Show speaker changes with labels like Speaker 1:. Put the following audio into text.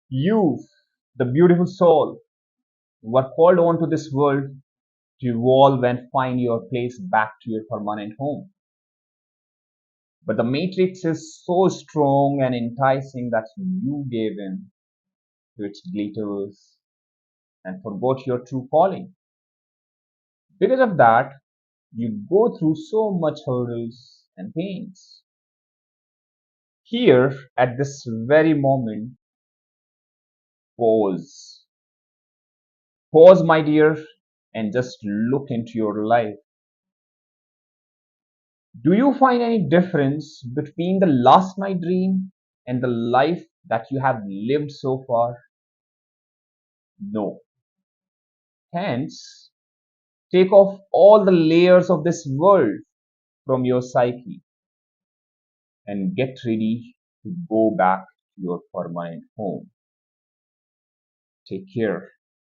Speaker 1: You, the beautiful soul, were called onto this world to evolve and find your place back to your permanent home. But the matrix is so strong and enticing that you gave in to its glitters and forgot your true calling. Because of that, you go through so much hurdles and pains. Here, at this very moment, pause. Pause, my dear, and just look into your life. Do you find any difference between the last night dream and the life that you have lived so far? No. Hence, take off all the layers of this world from your psyche and get ready to go back to your permanent home. Take care.